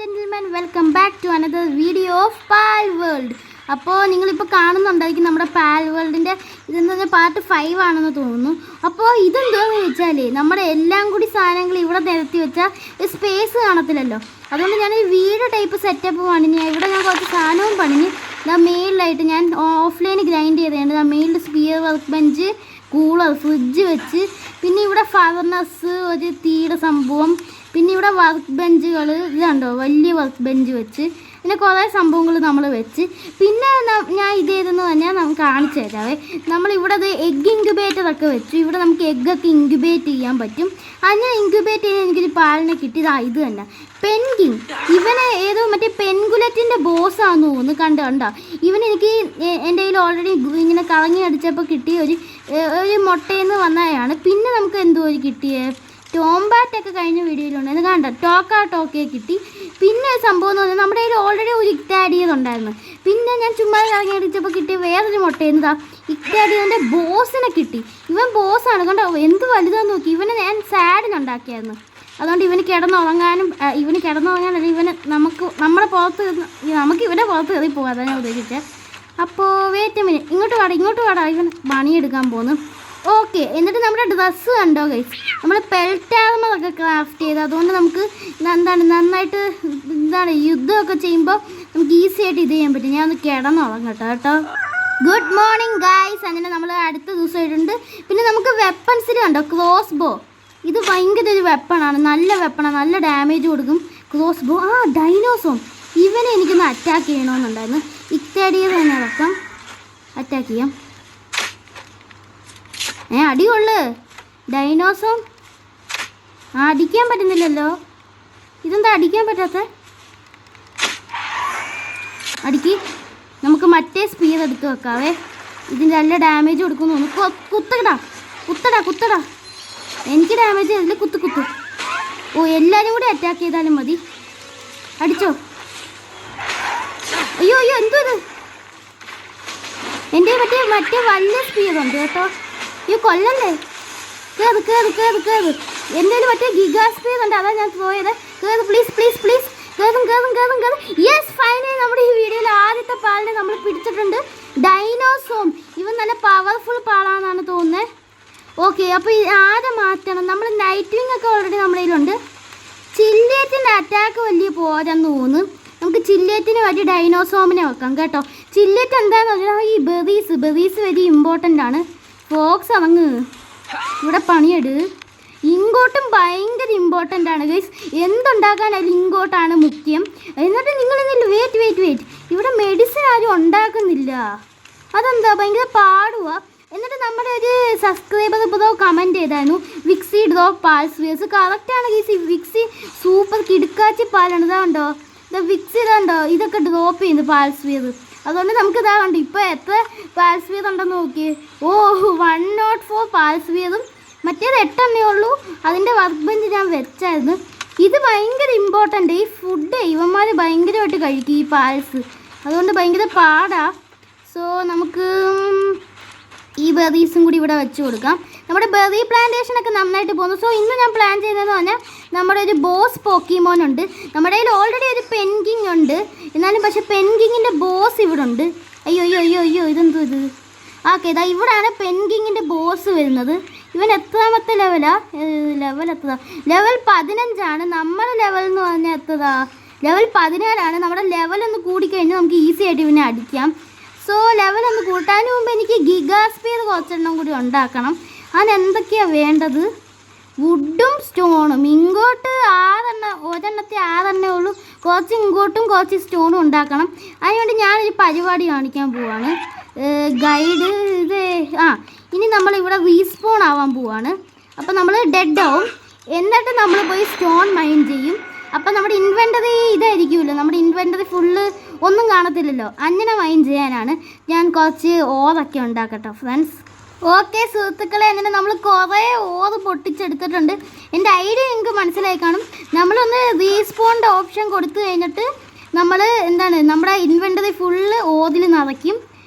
gentlemen, welcome back to another video of Pal World. അപ്പോൾ നിങ്ങളിപ്പോൾ കാണുന്നുണ്ടായിരിക്കും നമ്മുടെ പാൽ വേൾഡിൻ്റെ ഇതെന്ന് പറഞ്ഞാൽ പാർട്ട് 5 ആണെന്ന് തോന്നുന്നു. അപ്പോൾ ഇതെന്താണെന്ന് ചോദിച്ചാൽ നമ്മുടെ എല്ലാം കൂടി സാധനങ്ങൾ ഇവിടെ നിരത്തി വെച്ചാൽ സ്പേസ് കാണത്തില്ലല്ലോ. അതുകൊണ്ട് ഞാനൊരു വീട് ടൈപ്പ് സെറ്റപ്പ് പണിഞ്ഞ് ഇവിടെ ഞാൻ കുറച്ച് സാധനവും പണിഞ്ഞ് മെയിലായിട്ട് ഞാൻ ഓഫ്ലൈൻ ഗ്രൈൻഡ് ചെയ്തതുകൊണ്ട് മെയിലിൽ spare workbench, cooler, fridge വെച്ച്, പിന്നെ ഇവിടെ ഫർണസ്, ഒരു തീയുടെ സംഭവം, പിന്നെ ഇവിടെ വർക്ക് ബെഞ്ചുകൾ ഇതുണ്ടോ വലിയ വർക്ക് ബെഞ്ച് വെച്ച്, പിന്നെ കുറേ സംഭവങ്ങൾ നമ്മൾ വെച്ച്, പിന്നെ ഞാൻ ഇതേതെന്ന് പറഞ്ഞാൽ നമുക്ക് കാണിച്ചു തരാവേ. നമ്മളിവിടെ അത് എഗ്ഗ് ഇൻക്യുബേറ്ററൊക്കെ വെച്ചു. ഇവിടെ നമുക്ക് എഗ്ഗൊക്കെ ഇൻക്യുബേറ്റ് ചെയ്യാൻ പറ്റും. അങ്ങനെ ഇൻക്യുബേറ്റ് ചെയ്ത് എനിക്കൊരു പാലിനെ കിട്ടിയതാ ഇത് തന്നെ പെൻഗിൻ. ഇവനെ ഏതോ മറ്റേ പെൻഗുലറ്റിൻ്റെ ബോസാണെന്ന് തോന്നുന്നു. കണ്ടോ ഇവനെനിക്ക് എൻ്റെ കയ്യിൽ ഓൾറെഡി ഇങ്ങനെ കറങ്ങി അടിച്ചപ്പോൾ കിട്ടിയ ഒരു മുട്ടയിൽ നിന്ന് വന്നതാണ്. പിന്നെ നമുക്ക് എന്തോ കിട്ടിയേ ടോംബാറ്റൊക്കെ കഴിഞ്ഞ വീഡിയോയിലുണ്ടായിരുന്നു. കണ്ട ടോക്കയെ കിട്ടി. പിന്നെ സംഭവം എന്ന് പറഞ്ഞാൽ നമ്മുടെ കയ്യിൽ ഓൾറെഡി ഒരു ഇക്ടാഡിയതുണ്ടായിരുന്നു. പിന്നെ ഞാൻ ചുമ്മാ ഇറങ്ങി അടിച്ചപ്പോൾ കിട്ടിയ വേറൊരു മുട്ടയെന്നതാ ഇക്ടാഡിയൻ്റെ ബോസിനെ കിട്ടി. ഇവൻ ബോസാണ്. കണ്ടോ എന്ത് വലുതാന്ന് നോക്കി. ഇവനെ ഞാൻ സാഡിനുണ്ടാക്കിയായിരുന്നു. അതുകൊണ്ട് ഇവന് കിടന്നുറങ്ങാനല്ല നമ്മുടെ പുറത്ത് നമുക്ക് ഇവൻ്റെ പുറത്ത് കയറി പോകാതെ ഞാൻ ഉദ്ദേശിച്ചത്. അപ്പോൾ വെയിറ്റ് എ മിനിറ്റ്, ഇങ്ങോട്ട് വാടാ ഇവൻ പണിയെടുക്കാൻ പോകുന്നു. ഓക്കെ, എന്നിട്ട് നമ്മുടെ ഡ്രസ്സ് കണ്ടോ ഗൈസ്, നമ്മൾ പെൽറ്റാർമറൊക്കെ ക്രാഫ്റ്റ് ചെയ്ത്, അതുകൊണ്ട് നമുക്ക് നന്നായിട്ട് യുദ്ധമൊക്കെ ചെയ്യുമ്പോൾ നമുക്ക് ഈസി ആയിട്ട് ഇത് ചെയ്യാൻ പറ്റും. ഞാൻ ഒന്ന് കിടന്നുറങ്ങട്ടെ കേട്ടോ. Good morning guys. അങ്ങനെ നമ്മൾ അടുത്ത ദിവസമായിട്ടുണ്ട്. പിന്നെ നമുക്ക് വെപ്പൺസിൽ കണ്ടോ ക്രോസ് ബോ. ഇത് ഭയങ്കര ഒരു വെപ്പണാണ്, നല്ല വെപ്പണാണ്, നല്ല ഡാമേജ് കൊടുക്കും ക്രോസ് ബോ. ഡൈനോസോം ഇവനെ എനിക്കൊന്ന് അറ്റാക്ക് ചെയ്യണമെന്നുണ്ടായിരുന്നു. ഇക്താഡിയെ തന്നെ വെക്കാം, അറ്റാക്ക് ചെയ്യാം. അടികൊള്ളു ഡൈനോസോം. അടിക്കാൻ പറ്റുന്നില്ലല്ലോ. ഇതെന്താ അടിക്കാൻ പറ്റാത്ത? അടിക്ക്. നമുക്ക് മറ്റേ സ്പീഡ് എടുത്ത് വെക്കാവേ. ഇതിൻ്റെ നല്ല ഡാമേജ് കൊടുക്കുന്നു. കുത്തടാ. എനിക്ക് ഡാമേജ് ചെയ്തില്ല. കുത്ത്. എല്ലാവരും കൂടി അറ്റാക്ക് ചെയ്താലും മതി. അടിച്ചോ. അയ്യോ എന്തോ ഇത്. എൻ്റെ മറ്റേ വലിയ സ്പീഡുണ്ട് കേട്ടോ. ഈ കൊല്ലല്ലേ. കേറ്. എൻ്റെ മറ്റേ ഗിഗാ സ്പീഡ് ഉണ്ട്, അതാ ഞാൻ പോയത്. കേറ് പ്ലീസ്. കേറും. യെസ്, ഫൈനലി നമ്മുടെ ഈ വീഡിയോയിൽ ആദ്യത്തെ പാലിനെ നമ്മൾ പിടിച്ചിട്ടുണ്ട്. ഡൈനോസോം. ഇവൻ നല്ല പവർഫുൾ പാലാണെന്നാണ് തോന്നുന്നത്. ഓക്കെ, അപ്പോൾ ആരെ മാറ്റണം? നമ്മൾ നൈറ്റ് വിങ് ഒക്കെ ഓൾറെഡി നമ്മുടെ കയ്യിലുണ്ട്. ചില്ലേറ്റിൻ്റെ അറ്റാക്ക് വലിയ പോരാന്ന് തോന്നുന്നു. നമുക്ക് ചില്ലേറ്റിന് വലിയ ഡൈനോസോമിനെ വെക്കാം കേട്ടോ. ചില്ലേറ്റ് എന്താണെന്ന് വെച്ചാൽ ഈ ബെറീസ് വലിയ ഇമ്പോർട്ടൻ്റ് ആണ്. ഫോക്സ് അതങ്ങ് ഇവിടെ പണിയെട്. ഇങ്കോട്ടും ഭയങ്കര ഇമ്പോർട്ടൻ്റ് ആണ് ഗൈസ്. എന്തുണ്ടാക്കാനായാലും ഇങ്കോട്ടാണ് മുഖ്യം. എന്നിട്ട് നിങ്ങളിതിൽ വെയിറ്റ് ഇവിടെ മെഡിസിൻ ആരും ഉണ്ടാക്കുന്നില്ല. അതെന്താ ഭയങ്കര പാടുവാ. എന്നിട്ട് നമ്മുടെ ഒരു സബ്സ്ക്രൈബർ ഇപ്പോൾ കമൻറ്റ് ചെയ്തായിരുന്നു വിക്സി ഡ്രോപ്പ് പാൽസ്വിയേഴ്സ്. കറക്റ്റാണ് ഗൈസ്. വിക്സി സൂപ്പർ കിടുക്കാച്ചി പാലാണ്. ഇതാണ്ടോ വിക്സി ഇതാണ്ടോ ഇതൊക്കെ ഡ്രോപ്പ് ചെയ്യുന്നു പാൽസ്വിയർ. അതുകൊണ്ട് നമുക്ക് ഇതാ കണ്ടു ഇപ്പോൾ എത്ര പാൽസ്വിയർ ഉണ്ടെന്ന് നോക്കി. 104 പാൽസ്വിയറും മറ്റേത് 8 ഉള്ളൂ. അതിൻ്റെ വർക്ക് ബെഞ്ച് ഞാൻ വെച്ചായിരുന്നു. ഇത് ഭയങ്കര ഇമ്പോർട്ടൻ്റ്. ഈ ഫുഡ് ഇവന്മാർ ഭയങ്കരമായിട്ട് കഴിക്കും ഈ പാൽസ്. അതുകൊണ്ട് ഭയങ്കര പാടാ. സോ നമുക്ക് ഈ ബെറീസും കൂടി ഇവിടെ വെച്ച് കൊടുക്കാം. നമ്മുടെ ബെറി പ്ലാന്റേഷനൊക്കെ നന്നായിട്ട് പോകുന്നു. സോ ഇന്ന് ഞാൻ പ്ലാൻ ചെയ്തതെന്ന് പറഞ്ഞാൽ നമ്മുടെ ഒരു ബോസ് പോക്കിമോൻ ഉണ്ട്. നമ്മുടെ കയ്യിൽ ഓൾറെഡി ഒരു പെൻഗിങ് ഉണ്ട്. എന്നാലും പക്ഷേ പെൻഗിങ്ങിൻ്റെ ബോസ് ഇവിടെ ഉണ്ട്. അയ്യോ ഇതെന്തോ ഇത്. ഓക്കെ, ഇതാ ഇവിടെയാണ് പെൻഗിങ്ങിൻ്റെ ബോസ് വരുന്നത്. ഇവൻ എത്രാമത്തെ ലെവലാ? ലെവൽ 15 നമ്മുടെ ലെവൽ എന്ന് പറഞ്ഞാൽ എത്രതാ? ലെവൽ 17. നമ്മുടെ ലെവലൊന്ന് കൂടിക്കഴിഞ്ഞാൽ നമുക്ക് ഈസി ആയിട്ട് ഇവനെ അടിക്കാം. സോ ലെവലൊന്ന് കൂട്ടാൻ മുമ്പ് എനിക്ക് ഗിഗാ സ്പീഡ് കുറച്ചെണ്ണം കൂടി ഉണ്ടാക്കണം. അതിനെന്തൊക്കെയാണ് വേണ്ടത്? വുഡും സ്റ്റോണും. ഇങ്ങോട്ട് 6 ഉള്ളൂ. കുറച്ച് ഇങ്ങോട്ടും കുറച്ച് സ്റ്റോണും ഉണ്ടാക്കണം. അതുകൊണ്ട് ഞാനൊരു പരിപാടി കാണിക്കാൻ പോവാണ്. ഗൈഡ് ഇത് ഇനി നമ്മളിവിടെ റീസ്പോൺ ആവാൻ പോവാണ്. അപ്പോൾ നമ്മൾ ഡെഡ് ആവും. എന്നിട്ട് നമ്മൾ പോയി സ്റ്റോൺ മൈൻ ചെയ്യും. അപ്പം നമ്മുടെ ഇൻവെൻ്ററി ഇതായിരിക്കുമല്ലോ, നമ്മുടെ ഇൻവെൻ്ററി ഫുള്ള് ഒന്നും കാണത്തില്ലല്ലോ. അങ്ങനെ മൈൻ ചെയ്യാനാണ് ഞാൻ കുറച്ച് ഓറൊക്കെ ഉണ്ടാക്കട്ടെ ഫ്രണ്ട്സ്. ഓക്കെ സുഹൃത്തുക്കളെ, അങ്ങനെ നമ്മൾ കുറേ ഓറ് പൊട്ടിച്ചെടുത്തിട്ടുണ്ട്. എൻ്റെ ഐഡിയ നിങ്ങൾക്ക് മനസ്സിലായി കാണും. നമ്മളൊന്ന് റീസ്പോണിൻ്റെ ഓപ്ഷൻ കൊടുത്തു കഴിഞ്ഞിട്ട് നമ്മൾ നമ്മുടെ ഇൻവെൻ്ററി ഫുള്ള് ഓതിൽ നിറയ്ക്കും.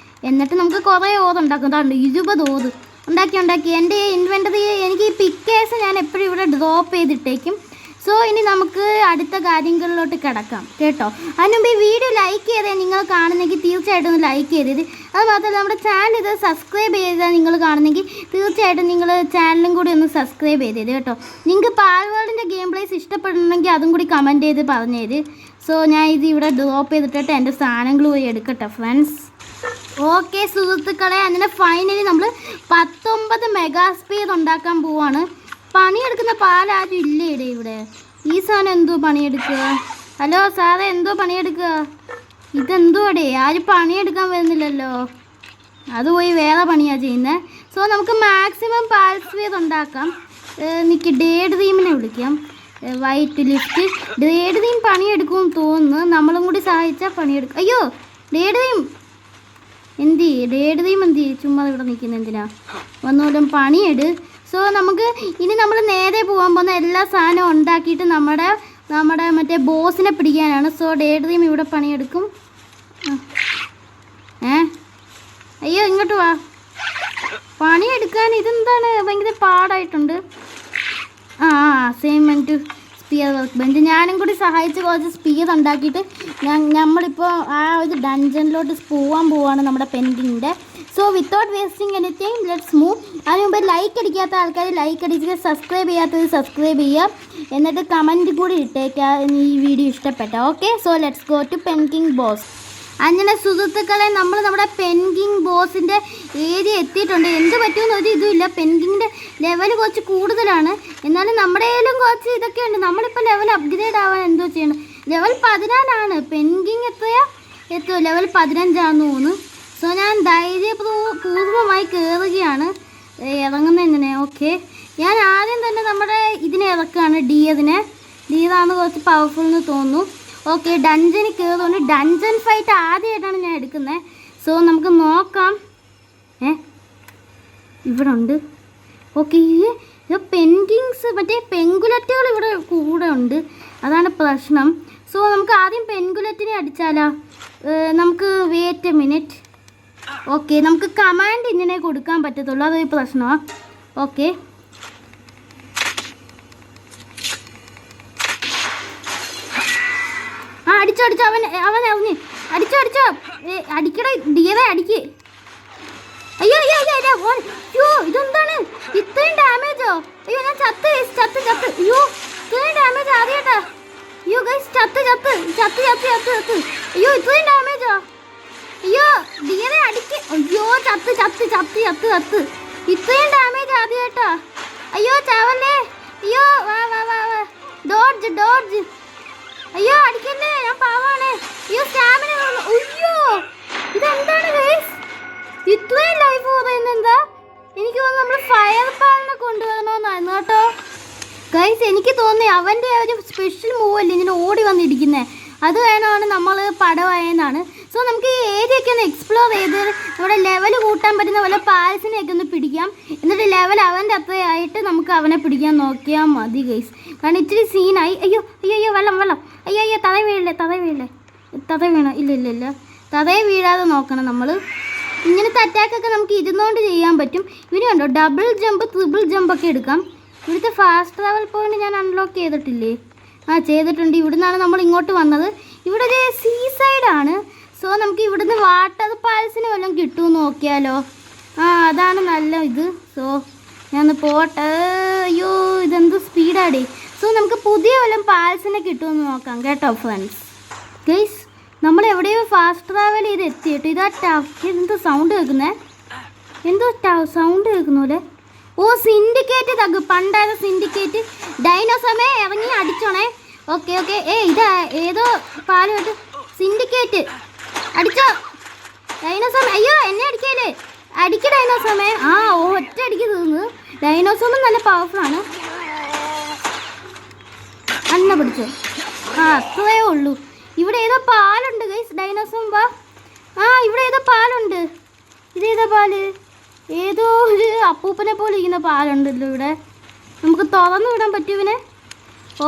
എന്നിട്ട് നമുക്ക് കുറേ ഓറ് ഉണ്ടാക്കും. അതാണ്ട് 20 ഓറ് ഉണ്ടാക്കി. എൻ്റെ ഇൻവെൻ്ററി എനിക്ക് ഈ പിക്കേഴ്സ് ഞാൻ എപ്പോഴും ഇവിടെ ഡ്രോപ്പ് ചെയ്തിട്ടേക്കും. സോ ഇനി നമുക്ക് അടുത്ത കാര്യങ്ങളിലോട്ട് കിടക്കാം കേട്ടോ. അതിനുമുമ്പ് ഈ വീഡിയോ ലൈക്ക് ചെയ്തേ നിങ്ങൾ കാണുന്നെങ്കിൽ തീർച്ചയായിട്ടും ഒന്ന് ലൈക്ക് ചെയ്തത്. അത് മാത്രമല്ല നമ്മുടെ ചാനൽ ഇത് സബ്സ്ക്രൈബ് ചെയ്താൽ നിങ്ങൾ കാണുന്നെങ്കിൽ തീർച്ചയായിട്ടും നിങ്ങൾ ചാനലും കൂടി ഒന്ന് സബ്സ്ക്രൈബ് ചെയ്തത് കേട്ടോ. നിങ്ങൾക്ക് പാൽവേൾഡിൻ്റെ ഗെയിം പ്ലേസ് ഇഷ്ടപ്പെടുന്നുണ്ടെങ്കിൽ അതും കൂടി കമൻറ്റ് ചെയ്ത് പറഞ്ഞേര്. സോ ഞാൻ ഇത് ഇവിടെ ഡ്രോപ്പ് ചെയ്തിട്ട് എൻ്റെ സാധനങ്ങൾ പോയി എടുക്കട്ടെ ഫ്രണ്ട്സ്. ഓക്കെ സുഹൃത്തുക്കളെ, അങ്ങനെ ഫൈനലി നമ്മൾ 19 മെഗാ സ്പീഡ് ഉണ്ടാക്കാൻ പോവാണ്. പണിയെടുക്കുന്ന പാലാരും ഇല്ലേ ഇവിടെ? ഈ സാധനം എന്തോ പണിയെടുക്കുക? ഹലോ സാറേ, എന്തോ പണിയെടുക്കുക? ഇതെന്തോ ആരും പണിയെടുക്കാൻ വരുന്നില്ലല്ലോ. അത് പോയി വേറെ പണിയാണ് ചെയ്യുന്നത്. സോ നമുക്ക് മാക്സിമം പാൽ സ്പീഡ് ഉണ്ടാക്കാം. എനിക്ക് ഡേ ഡ്രീമിനെ വിളിക്കാം. വൈറ്റ് ലിഫ്റ്റ് ഡേ ഡ്രീം പണിയെടുക്കുമെന്ന് തോന്നുന്നു. നമ്മളും കൂടി സഹായിച്ചാൽ പണിയെടുക്കും. അയ്യോ ഡേ ഡ്രീം എന്തി ചുമ്മാ ഇവിടെ നിൽക്കുന്ന എന്തിനാ? ഒന്നുകൂടെ പണിയെട്. സോ നമുക്ക് ഇനി നമ്മൾ നേരെ പോകാൻ പോകുന്ന എല്ലാ സാധനവും ഉണ്ടാക്കിയിട്ട് നമ്മുടെ മറ്റേ ബോസിനെ പിടിക്കാനാണ്. സോ ഡേ ഡ്രീം ഇവിടെ പണിയെടുക്കും. അയ്യോ ഇങ്ങോട്ട് വാ. പണിയെടുക്കാൻ ഇതെന്താണ് ഭയങ്കര പാടായിട്ടുണ്ട്. അസൈൻമെൻറ്റ് സ്പീഡ് വർക്ക് ബെഞ്ച് ഞാനും കൂടി സഹായിച്ച് കുറച്ച് സ്പീഡ് ഉണ്ടാക്കിയിട്ട് നമ്മളിപ്പോൾ ആ ഒരു ഡഞ്ചനിലോട്ട് പോവാണ് നമ്മുടെ പെൻഡിങ്ങിൻ്റെ. So without wasting anything let's move. അതിന് മുമ്പ് ലൈക്ക് അടിക്കാത്ത ആൾക്കാർ ലൈക്ക് അടിച്ചിട്ട് സബ്സ്ക്രൈബ് ചെയ്യാത്തത് സബ്സ്ക്രൈബ് ചെയ്യുക. എന്നിട്ട് കമൻറ്റ് കൂടി ഇട്ടേക്കാം ഈ വീഡിയോ ഇഷ്ടപ്പെട്ട. Okay, so let's go to പെൻകിങ് ബോസ്. അങ്ങനെ സുഹൃത്തുക്കളെ, നമ്മൾ നമ്മുടെ പെൻകിങ് ബോസിൻ്റെ ഏരിയ എത്തിയിട്ടുണ്ട്. എന്ത് പറ്റുമെന്ന് ഒരു ഇതുമില്ല. പെൻകിങ്ങിൻ്റെ ലെവൽ കുറച്ച് കൂടുതലാണ്. എന്നാലും നമ്മുടെ കയ്യിലും കുറച്ച് ഇതൊക്കെ ഉണ്ട്. നമ്മളിപ്പോൾ ലെവൽ അപ്ഗ്രേഡ് ആവാൻ എന്തോ ചെയ്യണം. ലെവൽ 14 പെൻകിങ് എത്തുമോ? ലെവൽ 15 തോന്നുന്നു. സോ ഞാൻ ധൈര്യപൂർവ്വമായി കയറുകയാണ്. ഇറങ്ങുന്നത് എങ്ങനെ? ഓക്കെ, ഞാൻ ആദ്യം തന്നെ നമ്മുടെ ഇതിനെ ഇറക്കുകയാണ്. ഡി ഇതാണ് കുറച്ച് പവർഫുൾ എന്ന് തോന്നുന്നു. ഓക്കെ, ഡഞ്ചന് കയറുകൊണ്ട് ഡഞ്ചൻ ഫൈറ്റ് ആദ്യമായിട്ടാണ് ഞാൻ എടുക്കുന്നത്. സോ നമുക്ക് നോക്കാം. ഇവിടെ ഉണ്ട്. ഓക്കെ, പെൻഗിങ്സ് മറ്റേ പെൻഗുലറ്റുകൾ ഇവിടെ കൂടെ ഉണ്ട്. അതാണ് പ്രശ്നം. സോ നമുക്ക് ആദ്യം പെൻഗുലറ്റിനെ അടിച്ചാലോ? നമുക്ക് വെയിറ്റ് എ മിനിറ്റ്. ഓക്കെ, നമുക്ക് കമാൻഡ് ഇങ്ങനെ കൊടുക്കാൻ പറ്റത്തുള്ളൂ. അതൊരു പ്രശ്നമാണ്. ഓക്കെ, അടിച്ചോ അവൻ അറിഞ്ഞ് അടിച്ചോ അടിക്കട ഡിയവേ അടിക്ക്. അയ്യോ ഇതെന്താണ് ഇത്രയും ഡാമേജോ? അയ്യോ ഞാൻ ചത്ത്. അയ്യോ ഇത്രയും ഡാമേജ് ആദ്യമായിട്ടാ. അയ്യോ ഗൈസ് ചത്ത്. അയ്യോ ഇത്രയും ഡാമേജോ? അയ്യോ ഡിയവേ അടിക്ക്. അയ്യോ ചത്ത്. ഇത്രയും ഡാമേജ് ആദ്യമായിട്ടാ. അയ്യോ ചാവല്ലേ. അയ്യോ വാ ഡോഡ്ജ്. അയ്യോ അടിക്കല്ലേ, ഞാൻ പാവാണ്. അയ്യോ സ്റ്റാമിന. അയ്യോ ഇതെന്താണ് ഗൈസ് ഇത്രയും ലൈഫ് പറയുന്നത്? എന്താ? എനിക്ക് തോന്നുന്നു നമ്മൾ ഫയർ പാലിനെ കൊണ്ടുവരണമെന്നായിരുന്നു കേട്ടോ ഗൈസ്. എനിക്ക് തോന്നി അവൻ്റെ ഒരു സ്പെഷ്യൽ മൂവ് അല്ലേ ഇങ്ങനെ ഓടി വന്നിരിക്കുന്നത്, അത് വേണമാണ് നമ്മൾ പടവായെന്നാണ്. സോ നമുക്ക് ഈ ഏരിയയൊക്കെ ഒന്ന് എക്സ്പ്ലോർ ചെയ്ത് നമ്മുടെ ലെവൽ കൂട്ടാൻ പറ്റുന്ന പോലെ പാൽസിനെയൊക്കെ ഒന്ന് പിടിക്കാം. എന്നിട്ട് ലെവൽ അവൻ്റെ അത്രയായിട്ട് നമുക്ക് അവനെ പിടിക്കാൻ നോക്കിയാൽ മതി ഗൈസ്. കാരണം ഇച്ചിരി സീനായി. അയ്യോ വെള്ളം. അയ്യോ തറ വീഴല്ലേ. തറ വീണോ? ഇല്ല തറ വീഴാതെ നോക്കണം നമ്മൾ. ഇങ്ങനത്തെ അറ്റാക്കൊക്കെ നമുക്ക് ഇരുന്നുകൊണ്ട് ചെയ്യാൻ പറ്റും. ഇവന് കണ്ടോ ഡബിൾ ജമ്പ് ട്രിപ്പിൾ ജമ്പൊക്കെ എടുക്കാം. ഇവിടുത്തെ ഫാസ്റ്റ് ട്രാവൽ പോയിന്റ് ഞാൻ അൺലോക്ക് ചെയ്തിട്ടില്ലേ? ചെയ്തിട്ടുണ്ട്. ഇവിടുന്നാണ് നമ്മൾ ഇങ്ങോട്ട് വന്നത്. ഇവിടെ ഒരു സീ സൈഡാണ്. സോ നമുക്ക് ഇവിടുന്ന് വാട്ടർ പാൽസിന് വല്ലതും കിട്ടുമെന്ന് നോക്കിയാലോ? അതാണ് നല്ല ഇത്. സോ ഞാൻ പോട്ടെ. അയ്യോ ഇതെന്ത് സ്പീഡാടേ. സോ നമുക്ക് പുതിയ വല്ലതും പാൽസിനെ കിട്ടുമെന്ന് നോക്കാം കേട്ടോ ഫ്രണ്ട്സ്. ഗൈസ് നമ്മൾ എവിടെയോ ഫാസ്റ്റ് ട്രാവൽ ചെയ്ത് എത്തിയിട്ട് എന്ത് സൗണ്ട് കേൾക്കുന്നേ? എന്തോ സൗണ്ട് കേൾക്കുന്നൂല്ലേ? ഓ സിൻഡിക്കേറ്റ് തഗ് പണ്ടായ സിൻഡിക്കേറ്റ്. ഡൈനോസമേ ഇറങ്ങി അടിച്ചോണേ. ഓക്കെ ഇതാ ഏതോ പാലുമായിട്ട് സിൻഡിക്കേറ്റ് അടിച്ചോ ഡൈനോസമേ. അയ്യോ എന്നെ അടിക്കല്ലേ. അടിക്ക് ഡൈനോസമേ. ഒറ്റ അടിക്ക് തീർന്നു. ഡൈനോസോമും നല്ല പവർഫുള്ളാണ്. അന്ന പിടിച്ചോ. അത്രയേ ഉള്ളൂ. ഇവിടെ ഏതോ പാലുണ്ട് ഗൈസ്. ഡൈനോസോം വാ. ഇവിടെ ഏതോ പാലുണ്ട്. ഇതേതോ പാല്? ഏതോ ഒരു അപ്പൂപ്പനെ പോലെ ഇരിക്കുന്ന പാലുണ്ടല്ലോ ഇവിടെ. നമുക്ക് തുറന്നു വിടാൻ പറ്റും ഇവനെ.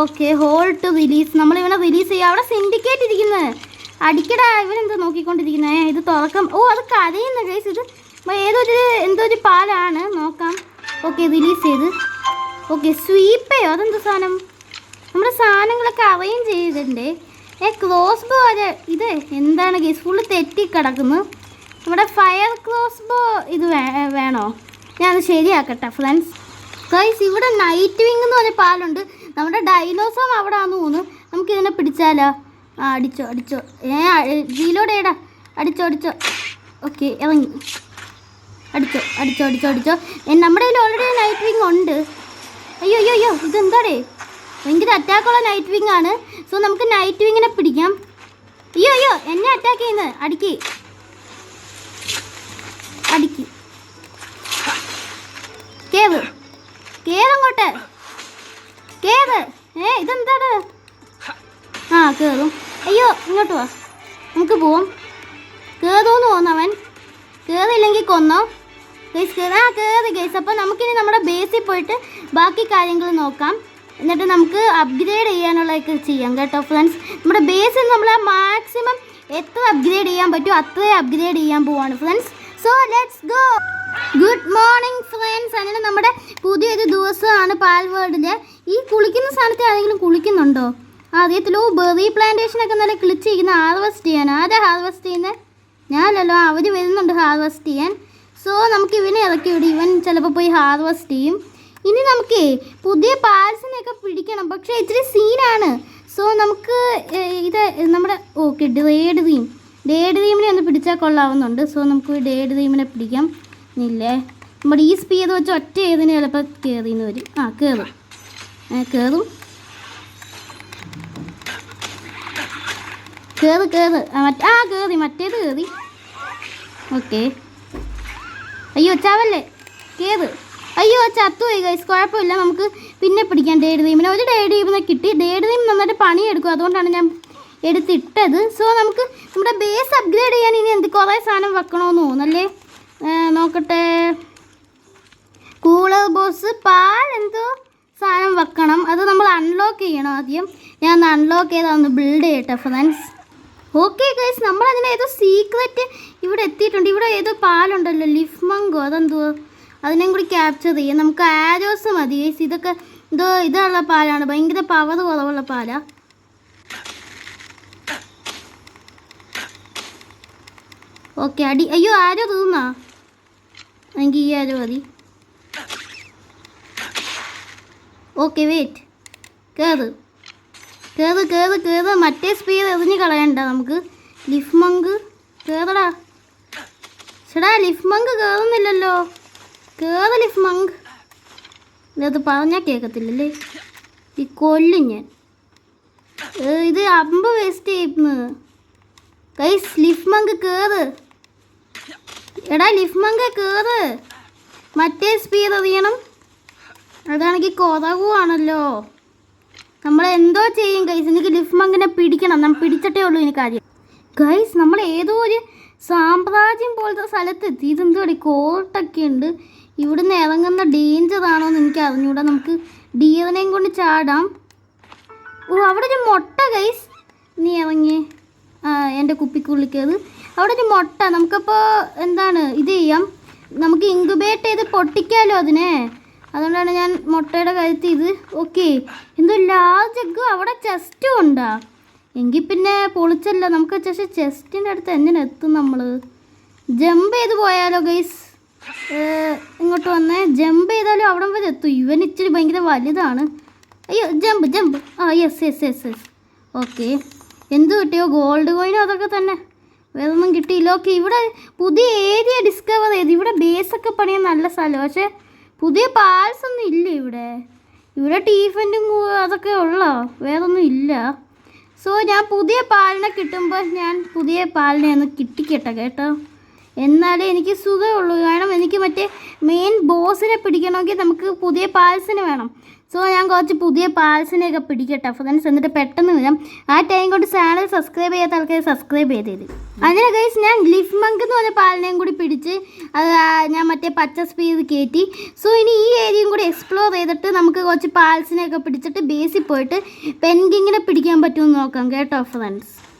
Okay, hold to release. നമ്മളിവനെ റിലീസ് ചെയ്യാം. അവിടെ സിൻഡിക്കേറ്റ് ഇരിക്കുന്നത്. അടിക്കടാ. ഇവനെന്താ നോക്കിക്കൊണ്ടിരിക്കുന്നത്? ഇത് തുറക്കാം. അത് കരയുന്ന ഗൈസ്. ഇത് എന്തോ ഒരു പാലാണ്. നോക്കാം. ഓക്കെ, റിലീസ് ചെയ്ത്. ഓക്കെ, സ്വീപ്പയോ? അതെന്താ സാധനം? നമ്മുടെ സാധനങ്ങളൊക്കെ അറേഞ്ച് ചെയ്തിട്ടുണ്ട്. ക്രോസ് ബോ അത് ഇത് എന്താണ് ഗൈസ് ഫുള്ള് തെറ്റി കിടക്കുന്നു. നമ്മുടെ ഫയർ ക്രോസ് ബോ ഇത് വേണോ? ഞാനത് ശരിയാക്കട്ടെ ഫ്രണ്ട്സ്. ഗൈസ് ഇവിടെ നൈറ്റ് വിങ് എന്ന് പറഞ്ഞ പാലുണ്ട്. നമ്മുടെ ഡൈനോസോം അവിടെ ആണെന്ന് തോന്നുന്നു. നമുക്ക് ഇതിനെ പിടിച്ചാലോ? അടിച്ചോ ജീലോടെ ഇടാ. അടിച്ചോ. ഓക്കെ ഇറങ്ങി. അടിച്ചോ. നമ്മുടെ കയ്യിൽ ഓൾറെഡി നൈറ്റ് വിങ് ഉണ്ട്. അയ്യോ ഇതെന്താടേ? ഭയങ്കര അറ്റാക്കുള്ള നൈറ്റ് വിങ് ആണ്. സോ നമുക്ക് നൈറ്റ് വിങ്ങിനെ പിടിക്കാം. അയ്യോ എന്നെ അറ്റാക്ക് ചെയ്യുന്നത്. അടിക്ക് കേറങ്ങോട്ട് കേറ്. ഇതെന്താണ്? കേറും. അയ്യോ ഇങ്ങോട്ട് വാ, നമുക്ക് പോവാം. കേറുമെന്ന് തോന്നവൻ. കേറില്ലെങ്കിൽ കൊന്നോ ഗൈസ്? കേറി ഗൈസ്. അപ്പോൾ നമുക്കിനി നമ്മുടെ ബേസിൽ പോയിട്ട് ബാക്കി കാര്യങ്ങൾ നോക്കാം. എന്നിട്ട് നമുക്ക് അപ്ഗ്രേഡ് ചെയ്യാനുള്ളതൊക്കെ ചെയ്യാം കേട്ടോ ഫ്രണ്ട്സ്. നമ്മുടെ ബേസിൽ നമ്മൾ മാക്സിമം എത്ര അപ്ഗ്രേഡ് ചെയ്യാൻ പറ്റുമോ അത്രയും അപ്ഗ്രേഡ് ചെയ്യാൻ പോവാണ് friends. So let's go. Good morning friends. അങ്ങനെ നമ്മുടെ പുതിയൊരു ദിവസമാണ് പാൽവേർഡിൽ. ഈ കുളിക്കുന്ന സ്ഥാനത്ത് ആരെങ്കിലും കുളിക്കുന്നുണ്ടോ? അറിയത്തില്ലോ. ബെറി പ്ലാന്റേഷനൊക്കെ നല്ല കിളിച്ചിരിക്കുന്ന ഹാർവെസ്റ്റ് ചെയ്യാൻ. ആരാ ഹാർവെസ്റ്റ് ചെയ്യുന്നത്? ഞാനല്ലോ. അവർ വരുന്നുണ്ട് ഹാർവെസ്റ്റ് ചെയ്യാൻ. സോ നമുക്ക് ഇവനെ ഇറക്കി വിടും. ഇവൻ ചിലപ്പോൾ പോയി ഹാർവെസ്റ്റ് ചെയ്യും. ഇനി നമുക്ക് പുതിയ പാൽസിനെയൊക്കെ പിടിക്കണം. പക്ഷേ ഇച്ചിരി സീനാണ്. സോ നമുക്ക് ഇത് നമ്മുടെ ഡേഡ് ഡ്രീമിനെ ഒന്ന് പിടിച്ചാൽ കൊള്ളാവുന്നുണ്ട്. സോ നമുക്ക് ഡേഡ് ഡ്രീമിനെ പിടിക്കാം. ഇല്ലേ നമ്മുടെ ഈ സ്പീഡ് വെച്ച് ഒറ്റ ഏതിന് ചിലപ്പോൾ കയറിന്ന് വരും. കയറും കയറി മറ്റേത് കയറി. ഓക്കെ. അയ്യോ ചാവല്ലേ, കേറ്. അയ്യോ ചത്തുപോയി ഗൈസ്. കുഴപ്പമില്ല, നമുക്ക് പിന്നെ പിടിക്കാം ഡേഡ് ഡ്രീമിനെ. ഒരു ഡേഡ് ഡ്രീമിനെ കിട്ടി. ഡേഡ് ഡ്രീം നന്നായിട്ട് പണിയെടുക്കും, അതുകൊണ്ടാണ് ഞാൻ എടുത്തിട്ടത്. സോ നമുക്ക് നമ്മുടെ ബേസ് അപ്ഗ്രേഡ് ചെയ്യാൻ ഇനി കുറേ സാധനം വെക്കണമെന്ന് തോന്നല്ലേ. നോക്കട്ടെ. കൂളർ ബോസ് എന്തോ സാധനം വെക്കണം. അത് നമ്മൾ അൺലോക്ക് ചെയ്യണം ആദ്യം. ഞാൻ ഒന്ന് അൺലോക്ക് ചെയ്താൽ ബിൽഡ് ചെയ്യട്ടെ ഫ്രണ്ട്സ്. ഓക്കെ ഗൈസ്, നമ്മളതിൻ്റെ ഏതോ സീക്രറ്റ് ഇവിടെ എത്തിയിട്ടുണ്ട്. ഇവിടെ ഏതോ പാലുണ്ടല്ലോ, ലിഫ് മങ്കോ, അതെന്തോ, അതിനെയും കൂടി ക്യാപ്ചർ ചെയ്യാം. നമുക്ക് ആരോസ് മതി ഗൈസ്. ഇതൊക്കെ ഇതുള്ള പാലാണ്, ഭയങ്കര പവർ കുറവുള്ള പാലാ. ഓക്കെ അയ്യോ ആരോ തീർന്നാ? എനിക്ക് ഈ ആരോ മതി. Okay wait. കേറ്. മറ്റേ സ്പീഡ് എറിഞ്ഞ് കളയണ്ട നമുക്ക്. ലിഫ് മങ്ക് കേറടാ. ചേടാ ലിഫ് മങ്ക് കേറുന്നില്ലല്ലോ. കേറ് ലിഫ് മങ്ക്. ഇത് പറഞ്ഞാൽ കേൾക്കത്തില്ലല്ലേ. ഈ കൊല്ലും ഞാൻ. ഇത് അമ്പ് വേസ്റ്റ് ചെയ്യുന്നു ഗൈസ്. ലിഫ് മങ്ക് കേറ്. എടാ ലിഫ് മങ്ക് കേറ്. മറ്റേ സ്പീഡ് എറിയണം. അതാണെങ്കിൽ കുറവാണല്ലോ. നമ്മൾ എന്തോ ചെയ്യും ഗൈസ്. എനിക്ക് ലിഫ് മങ്കിനെ പിടിക്കണം. നമ്മൾ പിടിച്ചിട്ടേ ഉള്ളൂ ഇനി കാര്യം. ഗൈസ് നമ്മൾ ഏതോ ഒരു സാമ്രാജ്യം പോലത്തെ സ്ഥലത്തെത്തി. ഇതെന്തോ കോട്ടൊക്കെ ഉണ്ട്. ഇവിടുന്ന് ഇറങ്ങുന്ന ഡേഞ്ചർ ആണോ എന്ന് എനിക്ക് അറിഞ്ഞൂടാ. നമുക്ക് ഡിയറിനെയും കൊണ്ട് ചാടാം. അവിടെ ഒരു മുട്ട ഗൈസ്. നീ ഇറങ്ങിയേ. എൻ്റെ കുപ്പിക്കുള്ളിക്കത് അവിടെ ഒരു മുട്ട. നമുക്കപ്പോൾ എന്താണ് ഇത് ചെയ്യാം. നമുക്ക് ഇൻക്യുബേറ്റ് ചെയ്ത് പൊട്ടിക്കാമല്ലോ അതിനെ. അതുകൊണ്ടാണ് ഞാൻ മുട്ടയുടെ കഴുത്ത് ഇത്. ഓക്കെ. എന്തോ ലാർജ് എഗ്ഗും അവിടെ ചെസ്റ്റും ഉണ്ടാ. എങ്കിൽ പിന്നെ പൊളിച്ചല്ല. നമുക്ക് ചെസ്റ്റിൻ്റെ അടുത്ത് എന്തിനെത്തും നമ്മൾ? ജമ്പ് ചെയ്ത് പോയാലോ ഗൈസ്. ഇങ്ങോട്ട് വന്നേ. ജമ്പ് ചെയ്താലും അവിടെ വരെ എത്തും. ഇവൻ ഇച്ചിരി ഭയങ്കര വലുതാണ്. അയ്യോ ജമ്പ്. യെസ്. ഓക്കെ. എന്ത് കിട്ടിയോ? ഗോൾഡ് കോയിനോ അതൊക്കെ തന്നെ, വേറെ ഒന്നും കിട്ടിയില്ല. ഓക്കെ. ഇവിടെ പുതിയ ഏരിയ ഡിസ്കവർ ചെയ്ത്. ഇവിടെ ബേസൊക്കെ പണിയാൻ നല്ല സ്ഥലം. പക്ഷേ പുതിയ പാൽസ് ഒന്നും ഇല്ല ഇവിടെ ടീഫൻറ്റും അതൊക്കെ ഉള്ളോ? വേറൊന്നും ഇല്ല. സോ ഞാൻ പുതിയ പാലിനെ കിട്ടുമ്പോൾ ഞാൻ പുതിയ പാലിനെ ഒന്ന് കിട്ടിക്കട്ടെ കേട്ടോ. എന്നാലേ എനിക്ക് സുഖമുള്ളൂ. കാരണം എനിക്ക് മറ്റേ മെയിൻ ബോസിനെ പിടിക്കണമെങ്കിൽ നമുക്ക് പുതിയ പാൽസിന് വേണം. സോ ഞാൻ കുറച്ച് പുതിയ പാൽസിനെയൊക്കെ പിടിക്കട്ടെ ഫ്രണ്ട്സ്. എന്നിട്ട് പെട്ടെന്ന് വരാം. ആ ടൈം കൊണ്ട് ചാനൽ സബ്സ്ക്രൈബ് ചെയ്യാത്ത ആൾക്കാർ സബ്സ്ക്രൈബ് ചെയ്തേര്. അങ്ങനെ ഗൈസ് ഞാൻ ലിഫ് മങ്ക് എന്ന് പറഞ്ഞ പാലിനെയും കൂടി പിടിച്ച് അത് ഞാൻ മറ്റേ പച്ച സ്പീഡ് കയറ്റി. സോ ഇനി ഈ ഏരിയയും കൂടി എക്സ്പ്ലോർ ചെയ്തിട്ട് നമുക്ക് കുറച്ച് പാൽസിനെയൊക്കെ പിടിച്ചിട്ട് ബേസിൽ പോയിട്ട് പെൻഗിങ്ങിനെ പിടിക്കാൻ പറ്റുമെന്ന് നോക്കാം കേട്ടോ ഫ്രണ്ട്സ്.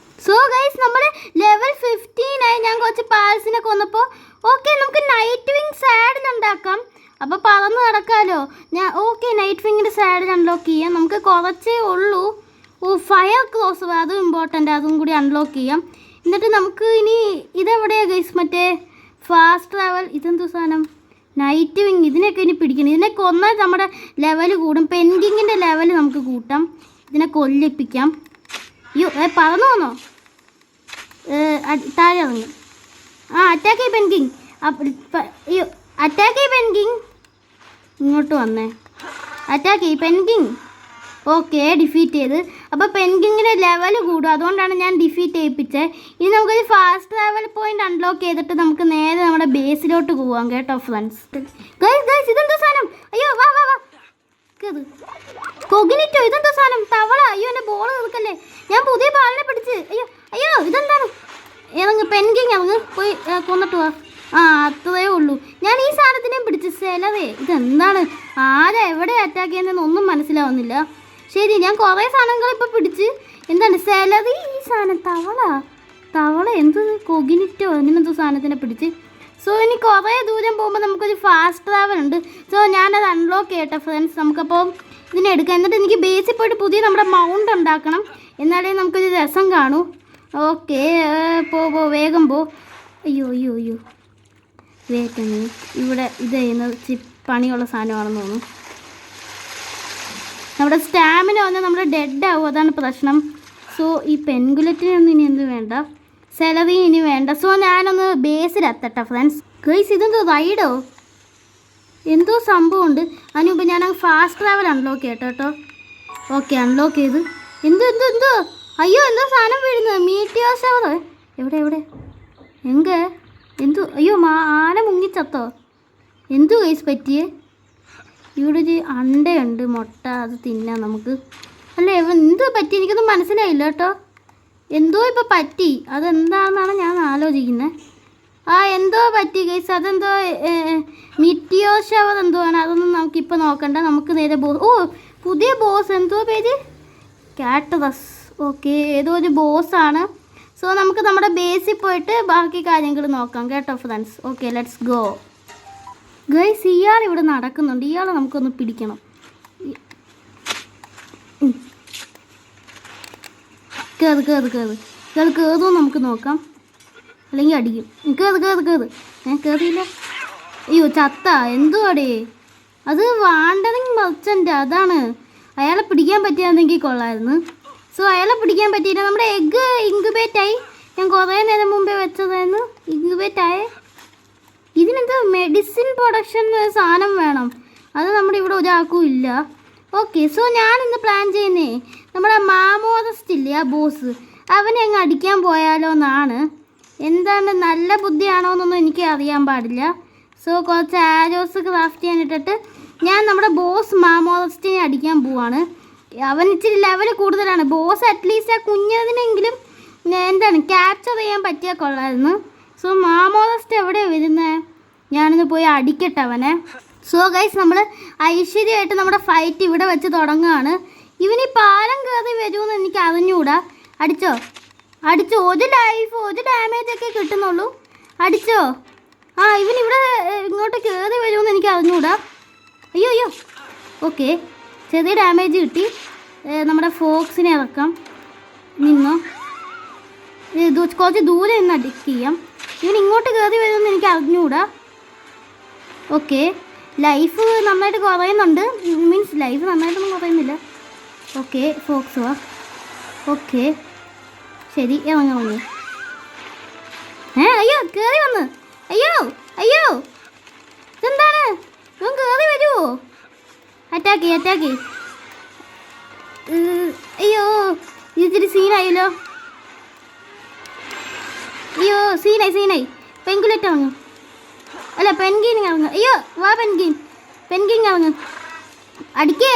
സോ ഗൈസ് നമ്മൾ ലെവൽ 15 ആയി. ഞാൻ കുറച്ച് പാൽസിനെ കൊന്നപ്പോൾ ഓക്കെ നമുക്ക് നൈറ്റ് വിങ് സാഡിൽ ഉണ്ടാക്കാം. അപ്പോൾ പറന്ന് കിടക്കാമല്ലോ. ഞാൻ ഓക്കെ നൈറ്റ് വിങ്ങിൻ്റെ സൈഡിൽ അൺലോക്ക് ചെയ്യാം. നമുക്ക് കുറച്ചേ ഉള്ളൂ. ഫയർ ക്രോസർ അതും ഇമ്പോർട്ടൻ്റ്, അതും കൂടി അൺലോക്ക് ചെയ്യാം. എന്നിട്ട് നമുക്ക് ഇനി ഇതെവിടെയാണ് ഗൈസ്? മറ്റേ ഫാസ്റ്റ് ട്രാവൽ ഇതെന്തു സാധനം? Night wing. ഇതിനൊക്കെ ഇനി പിടിക്കണം. ഇതിനെ കൊന്നാൽ നമ്മുടെ ലെവൽ കൂടും. പെൻഗിങ്ങിൻ്റെ ലെവൽ നമുക്ക് കൂട്ടാം. ഇതിനെ കൊല്ലിപ്പിക്കാം. അയ്യോ പറന്നു പോന്നോ? താഴെ ഇറങ്ങി. അറ്റാക്ക് ചെയ്യ് പെൻഗിങ്. അയ്യോ അറ്റാക്ക് ചെയ്യ് പെൻഗിങ്. ഇങ്ങോട്ട് വന്നേ. അറ്റാക്ക് ചെയ്യ് പെൻഗിങ്. ഓക്കെ ഡിഫീറ്റ് ചെയ്ത്. അപ്പോൾ പെൻഗിങ്ങിൻ്റെ ലെവൽ കൂടും. അതുകൊണ്ടാണ് ഞാൻ ഡിഫീറ്റ് ചെയ്യിപ്പിച്ചത്. ഇനി നമുക്കൊരു ഫാസ്റ്റ് ട്രാവൽ പോയിന്റ് അൺലോക്ക് ചെയ്തിട്ട് നമുക്ക് നേരെ നമ്മുടെ ബേസിലോട്ട് പോവാം കേട്ടോ ഫ്രണ്ട്സ്. ഗൈസ് ഇതെന്തോ സാധനം? അയ്യോ വാ വാ വാ കേത്. കൊഗ്നിറ്റോ ഇതെന്തോ സാധനം? തവള. അയ്യോ എൻ്റെ ബോൾ തീർക്കല്ലേ. ഞാൻ പുതിയ ബാലിനെ പിടിച്ച്. അയ്യോ അയ്യോ ഇതെന്താണ്? ഇറങ്ങ് പെൻഗിങ് ഇറങ്ങ്. പോയി കൊന്നിട്ട് വാ. അത്രയേ ഉള്ളൂ. ഞാൻ ഈ സാധനത്തിനെയും പിടിച്ച്. സെലവേ ഇതെന്താണ്? ആരാ എവിടെ അറ്റാക്ക് ചെയ്യുന്നതെന്ന് ഒന്നും മനസ്സിലാവുന്നില്ല. ശരി ഞാൻ കുറേ സാധനങ്ങൾ ഇപ്പോൾ പിടിച്ച്. എന്താണ് സെലറി? ഈ സാധനം തവള എന്ത്? കൊഗ്നിറ്റോ അങ്ങനെന്തോ സാധനത്തിനെ പിടിച്ച്. സോ ഇനി കുറേ ദൂരം പോകുമ്പോൾ നമുക്കൊരു ഫാസ്റ്റ് ട്രാവൽ ഉണ്ട്. സോ ഞാനത് അൺലോക്ക് ചെയ്യട്ടെ ഫ്രണ്ട്സ്. നമുക്കപ്പോൾ ഇതിനെടുക്കാം. എന്നിട്ട് എനിക്ക് ബേസിൽ പോയിട്ട് പുതിയ നമ്മുടെ മൗണ്ട് ഉണ്ടാക്കണം. എന്നാലേ നമുക്കൊരു രസം കാണൂ. ഓക്കെ പോ വേഗം പോ. അയ്യോ അയ്യോ അയ്യോ വേഗം. ഇവിടെ ഇത് ചെയ്യുന്നത് പണിയുള്ള സാധനമാണെന്ന് തോന്നുന്നു. നമ്മുടെ സ്റ്റാമിന വന്നാൽ നമ്മൾ ഡെഡ് ആവും. അതാണ് പ്രശ്നം. സോ ഈ പെൻഗുലറ്റിനൊന്നും ഇനി എന്ത് വേണ്ട. സെലറി ഇനി വേണ്ട. സോ ഞാനൊന്ന് ബേസിലെത്തട്ടെ ഫ്രണ്ട്സ്. ഗൈസ് ഇതെന്തോ റൈഡോ എന്തോ സംഭവമുണ്ട്. അതിന് മുമ്പ് ഞാൻ ഫാസ്റ്റ് ട്രാവൽ അൺലോക്ക് ചെയ്യട്ടെ കേട്ടോ. ഓക്കെ അൺലോക്ക് ചെയ്ത്. എന്തോ അയ്യോ എന്തോ സാധനം വീഴുന്നത്. മീറ്റിയോ ഷവർ. എവിടെ എന്തോ? അയ്യോ ആന മുങ്ങിച്ചത്തോ? എന്തോ ഗൈസ് പറ്റിയേ? ഇവിടെ ഒരു അണ്ടയുണ്ട്, മുട്ട. അത് തിന്നാം നമുക്ക്. അല്ലേ എന്തോ പറ്റി? എനിക്കൊന്നും മനസ്സിലായില്ല കേട്ടോ. എന്തോ ഇപ്പോൾ പറ്റി. അതെന്താണെന്നാണ് ഞാൻ ആലോചിക്കുന്നത്. എന്തോ പറ്റി ഗൈസ്. അതെന്തോ മിറ്റിയോ ഷവർ എന്തോ ആണ്. അതൊന്നും നമുക്കിപ്പോൾ നോക്കണ്ട. നമുക്ക് നേരെ പുതിയ ബോസ്. എന്തോ പേര്? കാറ്ററസ്. ഓക്കെ ഏതോ ഒരു ബോസാണ്. സോ നമുക്ക് നമ്മുടെ ബേസിൽ പോയിട്ട് ബാക്കി കാര്യങ്ങൾ നോക്കാം കേട്ടോ friends. Okay let's go. Guys ഇയാൾ ഇവിടെ നടക്കുന്നുണ്ട്. ഇയാളെ നമുക്കൊന്ന് പിടിക്കണം. കേറുമോ നമുക്ക് നോക്കാം. അല്ലെങ്കിൽ അടിക്കും. കേറ്. കേറിയില്ല. അയ്യോ ചത്ത. എന്തുവാടേ അത്? Wandering merchant. അതാണ്. അയാളെ പിടിക്കാൻ പറ്റിയാണെങ്കിൽ കൊള്ളായിരുന്നു. സോ അയാളെ പിടിക്കാൻ പറ്റിയില്ല. നമ്മുടെ എഗ്ഗ് ഇൻക്യുബേറ്റായി. ഞാൻ കുറേ നേരം മുമ്പേ വെച്ചതായിരുന്നു. ഇൻക്യുബേറ്റായേ. ഇതിനെന്താ മെഡിസിൻ പ്രൊഡക്ഷൻ സാധനം വേണം. അത് നമ്മുടെ ഇവിടെ ഒരാൾക്കും ഇല്ല. ഓക്കെ സോ ഞാനിന്ന് പ്ലാൻ ചെയ്യുന്നേ നമ്മുടെ മാമോദസ്റ്റ് ഇല്ലേ ആ ബോസ്, അവനെ അങ്ങ് അടിക്കാൻ പോയാലോ എന്നാണ്. എന്താണ് നല്ല ബുദ്ധിയാണോ എന്നൊന്നും എനിക്ക് അറിയാൻ പാടില്ല. സോ കുറച്ച് ആരോസ് ക്രാഫ്റ്റ് ചെയ്യാനിട്ടിട്ട് ഞാൻ നമ്മുടെ ബോസ് മാമോദസ്റ്റിനെ അടിക്കാൻ പോവാണ്. അവൻ ഇച്ചിരി ലെവൽ കൂടുതലാണ്. ബോസ് അറ്റ്ലീസ്റ്റ് ആ കുഞ്ഞതിനെങ്കിലും എന്താണ് ക്യാപ്ചർ ചെയ്യാൻ പറ്റിയാൽ കൊള്ളായിരുന്നു. സോ മാമോദസ്റ്റ് എവിടെയാണ് വരുന്നത്? ഞാനിന്ന് പോയി അടിക്കട്ടെ അവനെ. സോ ഗൈസ് നമ്മൾ ഐശ്വര്യമായിട്ട് നമ്മുടെ ഫൈറ്റ് ഇവിടെ വെച്ച് തുടങ്ങുകയാണ്. ഇവന് ഈ പാലം കയറി വരുമെന്ന് എനിക്ക് അറിഞ്ഞുകൂടാ. അടിച്ചോ ഒരു ലൈഫ് ഒരു ഡാമേജൊക്കെ കിട്ടുന്നുള്ളൂ. അടിച്ചോ. ഇവനിവിടെ ഇങ്ങോട്ട് കയറി വരുമെന്ന് എനിക്ക് അറിഞ്ഞുകൂടാ. അയ്യോ ഓക്കെ ചെറിയ ഡാമേജ് കിട്ടി. നമ്മുടെ ഫോക്സിനെ ഇറക്കാം. നിന്നോ. കുറച്ച് ദൂരെ നിന്ന് അഡിക്റ്റ് ചെയ്യാം. ഇവൻ ഇങ്ങോട്ട് കയറി വരുമെന്ന് എനിക്ക് അറിഞ്ഞുകൂടാ. ഓക്കെ ലൈഫ് നന്നായിട്ട് കുറയുന്നുണ്ട്. മീൻസ് ലൈഫ് നന്നായിട്ടൊന്നും കുറയുന്നില്ല. ഓക്കെ ഫോക്സ് വാ. ഓക്കെ ശരി ഇറങ്ങി. അയ്യോ കയറി വന്ന്. അയ്യോ ഇതെന്താണ്? ഇവൻ കയറി വരുമോ? അറ്റാക്ക് അയ്യോ ഇതിരി സീനായല്ലോ. അയ്യോ സീനായി. പെൻഗുലറ്റ് ഇറങ്ങും. അല്ല പെൻഗീൻ ഇറങ്ങും. അയ്യോ വാ പെൻഗീൻ ഇറങ്ങും. അടിക്ക്.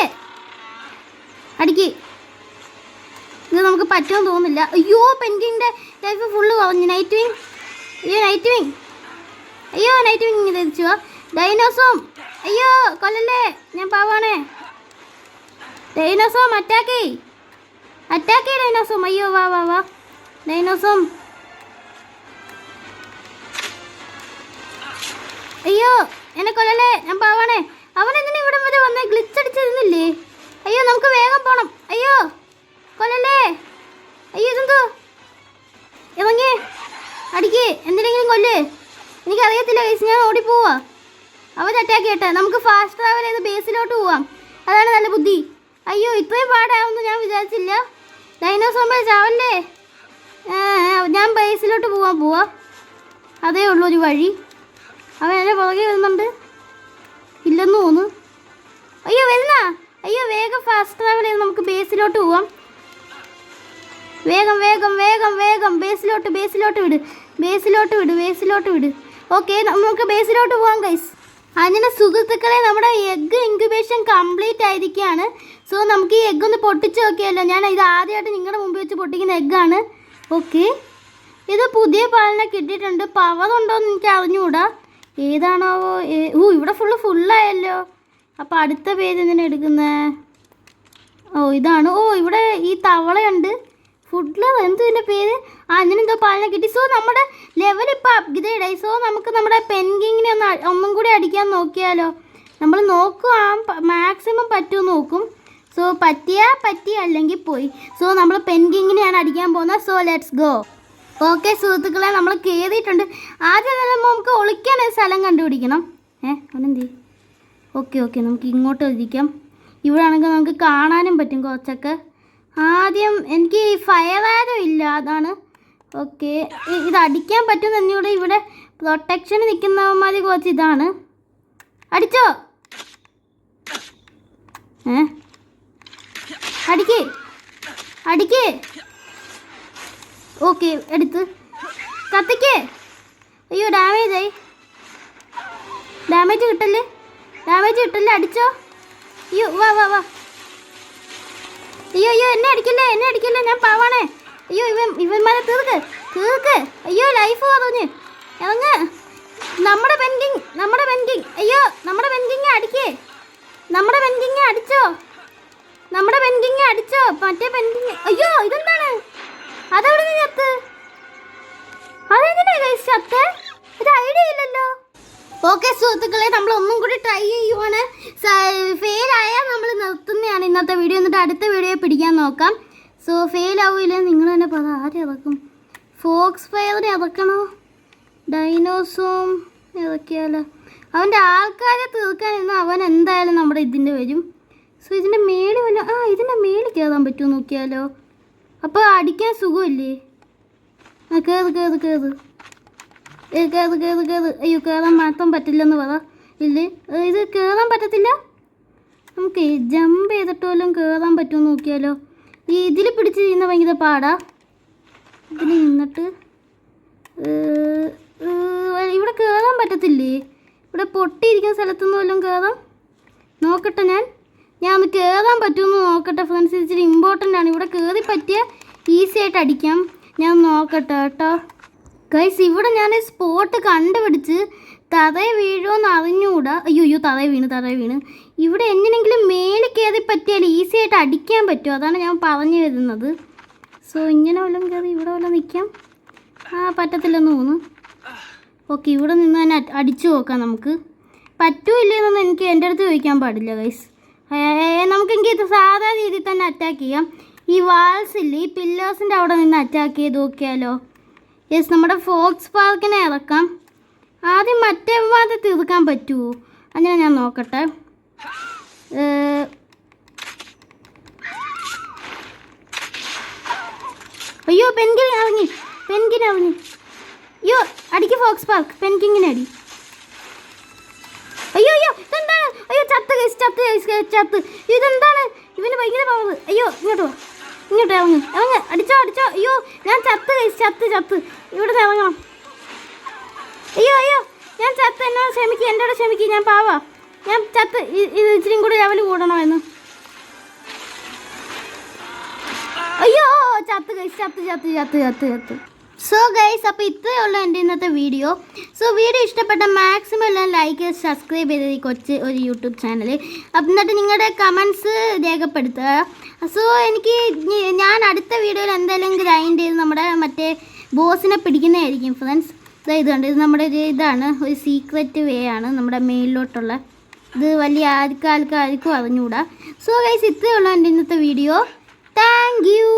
ഇത് നമുക്ക് പറ്റുമെന്ന് തോന്നുന്നില്ല. അയ്യോ പെൻഗീൻ്റെ ലൈഫ് ഫുള്ള് കുറഞ്ഞു. നൈറ്റ് വിങ് തിരിച്ചു വാ. ഡൈനോസോം അയ്യോ കൊല്ലല്ലേ, ഞാൻ പാവാണേ. ഡൈനോസോം അറ്റാക്ക് ഡൈനോസോം. അയ്യോ വാ ഡൈനോസോം. അയ്യോ എന്നെ കൊല്ലല്ലേ, ഞാൻ പാവാണേ. അവനെന്തിനാ ഇവിടെ വരെ വന്നേ? ഗ്ലിച്ച് അടിച്ചിരുന്നില്ലേ? അയ്യോ നമുക്ക് വേഗം പോണം. അയ്യോ കൊല്ലല്ലേ. അയ്യോ ഇതെന്തോ? ഇറങ്ങി അടിക്ക്, എന്തിനെങ്കിലും കൊല്ലേ. എനിക്കറിയത്തില്ല ഗൈസ്, ഞാൻ ഓടിപ്പോവാ. അവൻ അറ്റാക്ക് ചെയ്യട്ടെ. നമുക്ക് ഫാസ്റ്റ് ട്രാവൽ ചെയ്ത് ബേസിലോട്ട് പോവാം, അതാണ് നല്ല ബുദ്ധി. അയ്യോ ഇത്രയും പാടാവുമെന്ന് ഞാൻ വിചാരിച്ചില്ല. ഡൈനോസോർ ചാവല്ലേ. ഞാൻ ബേസിലോട്ട് പോവാ. അതേ ഉള്ളൂ ഒരു വഴി. അവൻ എന്നെ പുറകെ വരുന്നുണ്ട്. ഇല്ലെന്ന് തോന്നുന്നു. അയ്യോ വരുന്നാ. അയ്യോ വേഗം ഫാസ്റ്റ് ട്രാവൽ ചെയ്ത് നമുക്ക് ബേസിലോട്ട് പോവാം. വേഗം വേഗം വേഗം വേഗം ബേസിലോട്ട് വിട്. ഓക്കെ നമുക്ക് ബേസിലോട്ട് പോവാം ഗൈസ്. അങ്ങനെ സുഹൃത്തുക്കളെ, നമ്മുടെ എഗ്ഗ് ഇൻക്യുബേഷൻ കംപ്ലീറ്റ് ആയിരിക്കുകയാണ്. സോ നമുക്ക് ഈ എഗ്ഗ് ഒന്ന് പൊട്ടിച്ച് നോക്കിയല്ലോ. ഞാൻ ഇത് ആദ്യമായിട്ട് നിങ്ങളുടെ മുമ്പിൽ വെച്ച് പൊട്ടിക്കുന്ന എഗ്ഗാണ്. ഓക്കെ, ഇത് പുതിയ പാലിനെ കിട്ടിയിട്ടുണ്ട്. പവർ ഉണ്ടോയെന്ന് എനിക്ക് അറിഞ്ഞുകൂടാ. ഏതാണാവോ? ഇവിടെ ഫുള്ളായല്ലോ. അപ്പോൾ അടുത്ത പേജ് എന്തിനാ എടുക്കുന്നത്? ഇതാണ്. ഇവിടെ ഈ തവളയുണ്ട്. ഫുഡ്ലർ എന്തിൻ്റെ പേര്? അങ്ങനെന്തോ പാലിനെ കിട്ടി. സോ നമ്മുടെ ലെവൽ ഇപ്പോൾ അപ്ഗ്രേഡ് ആയി. സോ നമുക്ക് നമ്മുടെ പെൻഗിങ്ങിനെ ഒന്നും കൂടി അടിക്കാൻ നോക്കിയാലോ. നമ്മൾ നോക്കുക, മാക്സിമം പറ്റുമെന്ന് നോക്കും. സോ പറ്റി, അല്ലെങ്കിൽ പോയി. സോ നമ്മൾ പെൻഗിങ്ങിനെയാണ് അടിക്കാൻ പോകുന്നത്. So let's go. ഓക്കെ സുഹൃത്തുക്കളെ, നമ്മൾ കയറിയിട്ടുണ്ട്. ആദ്യം നമുക്ക് ഒളിക്കാൻ ഒരു സ്ഥലം കണ്ടുപിടിക്കണം. അവനെന്തി? ഓക്കെ നമുക്ക് ഇങ്ങോട്ട് ഇരിക്കാം. ഇവിടെ ആണെങ്കിൽ നമുക്ക് കാണാനും പറ്റും കുറച്ചൊക്കെ. ആദ്യം എനിക്ക് ഫയർ ആരോ ഇല്ല, അതാണ്. ഓക്കെ, ഇത് അടിക്കാൻ പറ്റുമെന്ന് എന്നൂടെ. ഇവിടെ പ്രൊട്ടക്ഷന് നിൽക്കുന്നവന്മാർ കുറച്ച് ഇതാണ്. അടിച്ചോ? അടിക്ക്. ഓക്കെ എടുത്ത് കത്തിക്ക്. അയ്യോ ഡാമേജ് കിട്ടല്ലേ. അടിച്ചോ. അയ്യോ വാ. അയ്യോ എന്നെ അടിക്കില്ലേ, ഞാൻ പാവാണേ. അയ്യോ ഇവന്മാരെ തീർക്ക്. അയ്യോ ലൈഫ് പറഞ്ഞു. ഇറങ്ങ്. നമ്മുടെ പെൻഗിങ്. അയ്യോ നമ്മുടെ പെൻഗിങ് അടിക്കേ. നമ്മുടെ പെൻഗിങ് അടിച്ചോ. മറ്റേ പെൻഗിങ്. അയ്യോ ഇതെന്താണ്? അതെവിടെ നിന്ന് ചത്ത്? അതെങ്ങനെയാ ചത്ത്? ഇത് ഐഡിയ ഇല്ലല്ലോ. ഓക്കെ സുഹൃത്തുക്കളെ, നമ്മൾ ഒന്നും കൂടി ട്രൈ ചെയ്യുവാണ്. ഫെയിലായാൽ നമ്മൾ നിർത്തുന്നതാണ് ഇന്നത്തെ വീഡിയോ. എന്നിട്ട് അടുത്ത വീഡിയോ പിടിക്കാൻ നോക്കാം. സോ ഫെയിൽ ആവില്ല, നിങ്ങൾ തന്നെ പറ ആരിറക്കും? ഫോക്സ് ഫയറിനെ ഇറക്കണോ? ഡൈനോസോം ഇറക്കിയാലോ? അവൻ്റെ ആൾക്കാരെ തീർക്കാനിരുന്ന അവൻ എന്തായാലും നമ്മുടെ ഇതിൻ്റെ വരും. സോ ഇതിൻ്റെ മേളിൽ ഇതിൻ്റെ മേളിൽ കയറാൻ പറ്റുമോ നോക്കിയാലോ. അപ്പോൾ അടിക്കാൻ സുഖമില്ലേ? കേറ്. അയ്യോ കയറാൻ മാത്രം പറ്റില്ലെന്ന് പറ. ഇല്ലേ, ഇത് കയറാൻ പറ്റത്തില്ല. നമുക്ക് ജമ്പ് ചെയ്തിട്ട് വല്ലതും കയറാൻ പറ്റുമോ നോക്കിയാലോ. ഇതിൽ പിടിച്ച് ചെയ്യുന്ന ഭയങ്കര പാടാ. ഇതിൽ നിന്നിട്ട് ഇവിടെ കയറാൻ പറ്റത്തില്ലേ? ഇവിടെ പൊട്ടിയിരിക്കുന്ന സ്ഥലത്തുനിന്ന് വല്ലതും കയറാം നോക്കട്ടെ. ഞാൻ ഒന്ന് കയറാൻ പറ്റുമെന്ന് നോക്കട്ടെ ഫ്രണ്ട്സ്. ഇച്ചിരി ഇമ്പോർട്ടൻ്റ് ആണ്. ഇവിടെ കയറി പറ്റിയ ഈസി ആയിട്ട് അടിക്കാം. ഞാൻ നോക്കട്ടെ കേട്ടോ ഗൈസ്. ഇവിടെ ഞാൻ സ്പോട്ട് കണ്ടുപിടിച്ച് തറയെ വീഴുമെന്ന് അറിഞ്ഞുകൂടാ. അയ്യോ തറയെ വീണ്. ഇവിടെ എങ്ങനെയെങ്കിലും മേളിൽ കയറി പറ്റിയാൽ ഈസി ആയിട്ട് അടിക്കാൻ പറ്റുമോ, അതാണ് ഞാൻ പറഞ്ഞു വരുന്നത്. സോ ഇങ്ങനെ വല്ലതും കയറി ഇവിടെ വല്ലതും നിൽക്കാം. പറ്റത്തില്ലെന്ന് തോന്നുന്നു. ഓക്കെ, ഇവിടെ നിന്ന് തന്നെ അടിച്ചു നോക്കാം നമുക്ക്. പറ്റൂല്ലെന്നൊന്നും എനിക്ക് എൻ്റെ അടുത്ത് ചോദിക്കാൻ പാടില്ല ഗൈസ്. നമുക്കെങ്കിൽ ഇത് സാധാ രീതിയിൽ തന്നെ അറ്റാക്ക് ചെയ്യാം. ഈ വാൾസ് ഇല്ലേ, ഈ പില്ലേഴ്സിൻ്റെ അവിടെ നിന്ന് അറ്റാക്ക് ചെയ്ത് നോക്കിയാലോ. യെസ്, നമ്മുടെ ഫോക്സ് പാർക്കിനെ ഇറക്കാം. ആദ്യം മറ്റേ ഭാഗത്ത് തീർക്കാൻ പറ്റുമോ അങ്ങനെ ഞാൻ നോക്കട്ടെ. അയ്യോ പെൻഗിൻ ഇറങ്ങി. അയ്യോ അടിക്ക് ഫോക്സ് പാർക്ക്. പെൻഗിങ്ങിനെ അടി. അയ്യോ ഇതെന്താണ്? അയ്യോ ചത്ത്. ഇതെന്താണ്? ഇവന് ഭയങ്കര പവർ. അയ്യോ ഇങ്ങോട്ട് ഇറങ്ങ്. അടിച്ചോ. അയ്യോ ഞാൻ ചത്ത്. ഇവിടെ ഇറങ്ങണം. അയ്യോ ഞാൻ ചത്ത്. എന്നോട് ക്ഷമിക്കുക, എൻ്റെ കൂടെ ക്ഷമിക്കുക. ഞാൻ പാവാ. ഞാൻ ചത്ത്. ഇത് ഇച്ചിരി കൂടി ലെവൽ കൂടണമെന്ന്. അയ്യോ ചത്ത്. സോ ഗൈസ്, അപ്പോൾ ഇത്രയേ ഉള്ളൂ എൻ്റെ ഇന്നത്തെ വീഡിയോ. സോ വീഡിയോ ഇഷ്ടപ്പെട്ട മാക്സിമം എല്ലാം ലൈക്ക് ചെയ്ത് സബ്സ്ക്രൈബ് ചെയ്ത് ഈ കൊച്ച് ഒരു യൂട്യൂബ് ചാനൽ. അപ്പം എന്നിട്ട് നിങ്ങളുടെ കമൻസ് രേഖപ്പെടുത്തുക. സോ ഞാൻ അടുത്ത വീഡിയോയിൽ എന്തായാലും ഗ്രൈൻഡ് ചെയ്ത് നമ്മുടെ മറ്റേ ബോസിനെ പിടിക്കുന്നതായിരിക്കും ഫ്രണ്ട്സ്. ഇത് കണ്ട് ഇത് നമ്മുടെ ഇതാണ് ഒരു സീക്രറ്റ് വേ ആണ് നമ്മുടെ മെയിലിലോട്ടുള്ള. ഇത് വലിയ ആർക്കും അറിഞ്ഞുകൂടാ. സോ ഗൈസ് ഇത്രയേ ഉള്ളൂ എൻ്റെ ഇന്നത്തെ വീഡിയോ. Thank you.